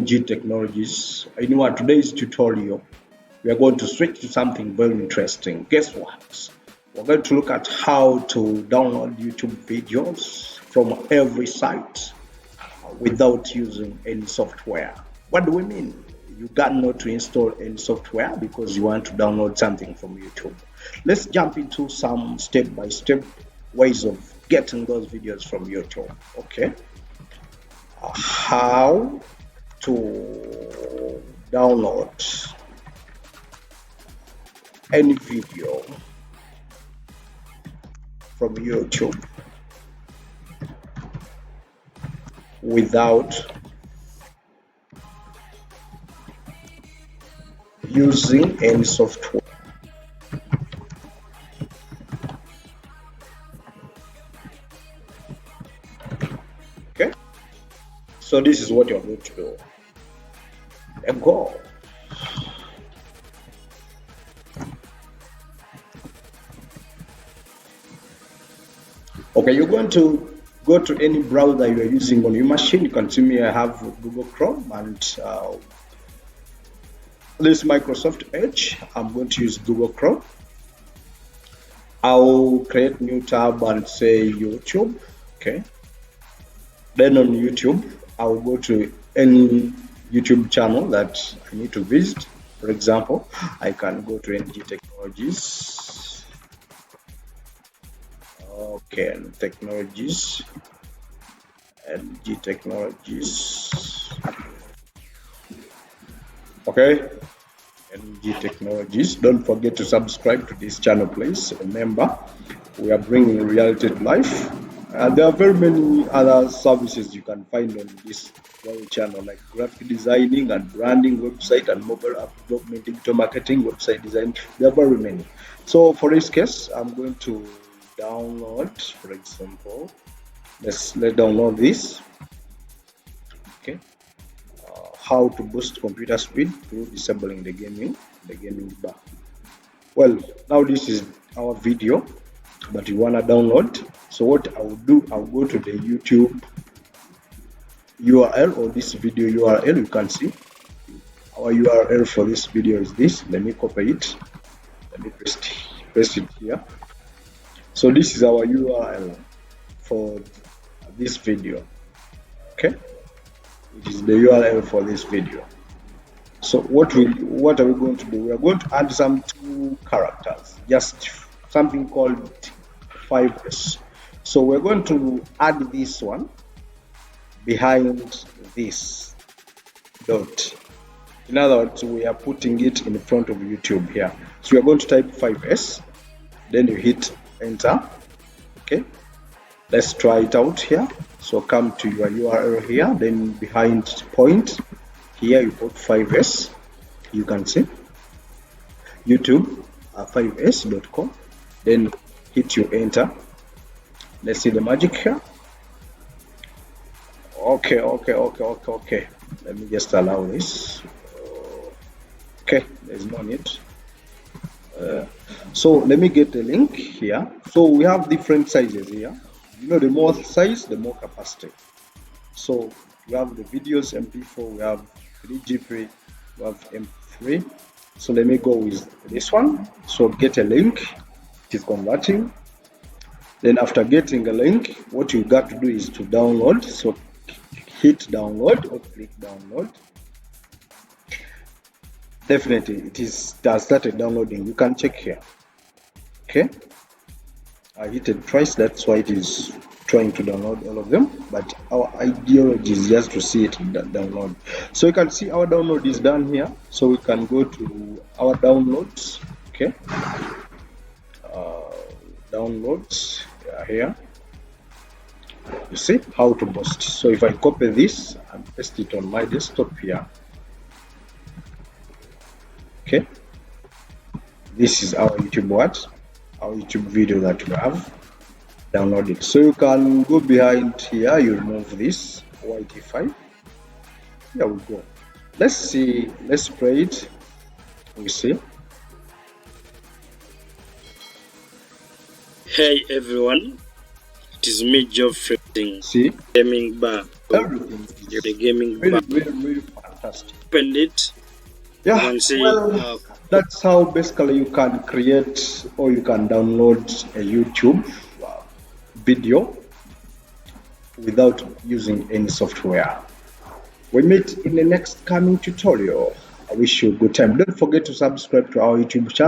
NG Technologies. In our today's tutorial, we are going to switch to something very interesting. Guess what? We're going to look at how to download YouTube videos from every site without using any software. What do we mean? You got not to install any software because you want to download something from YouTube. Let's jump into some step-by-step ways of getting those videos from YouTube. Okay, how to download any video from YouTube without using any software. Okay, so this is what you're going to do. And go. Okay, you're going to go to any browser you are using on your machine. You can see me, I have Google Chrome and this Microsoft Edge. I'm going to use Google Chrome. I'll create new tab and say YouTube. Okay, then on YouTube I'll go to any YouTube channel that I need to visit. For example, I can go to NG Technologies. Okay, Technologies, NG Technologies. Okay, NG Technologies. Don't forget to subscribe to this channel, please. Remember, we are bringing reality to life. There are very many other services you can find on this channel, like graphic designing and branding, website and mobile app development, digital marketing, website design. There are very many. So for this case, I'm going to download, for example, let's download this. Okay, how to boost computer speed through disabling the gaming bar. Well, now this is our video that you want to download. So what I will do, I'll go to the YouTube URL or this video URL. You can see our URL for this video is this. Let me copy it. Let me paste it here. So this is our URL for this video. Okay, it is the URL for this video. So what are we going to do? We are going to add some two characters, just something called 5s. So we're going to add this one behind this dot. In other words, we are putting it in front of YouTube here. So we are going to type 5s, then you hit enter. Okay, let's try it out here. So come to your URL here, then behind point here you put 5s. You can see YouTube 5s.com, then hit your enter. Let's see the magic here. Okay, let me just allow this. Okay, there's no need. So let me get the link here. So we have different sizes here. You know, the more size, the more capacity. So we have the videos MP4, we have 3GP, we have MP3. So let me go with this one. So get a link. It is converting. Then after getting a link, what you got to do is to download. So hit download or click download. Definitely it has started downloading. You can check here. Okay, I hit it twice, that's why it is trying to download all of them, but our ideology is just to see it download. So you can see our download is done here. So we can go to our downloads. Okay, downloads here. You see how to boost. So if I copy this and paste it on my desktop here. Okay, this is our our YouTube video that we have downloaded. So you can go behind here, you remove this YT5. Here we go. Let's see, let's play it. We see. Hey everyone, it is me Geoffrey. See, Gaming bar. everything The gaming really, bar. really fantastic. Fantastic. opened it. You Yeah, can see well, that's how basically you can create or you can download a YouTube video without using any software. We meet in the next coming tutorial. I wish you a good time. Don't forget to subscribe to our YouTube channel.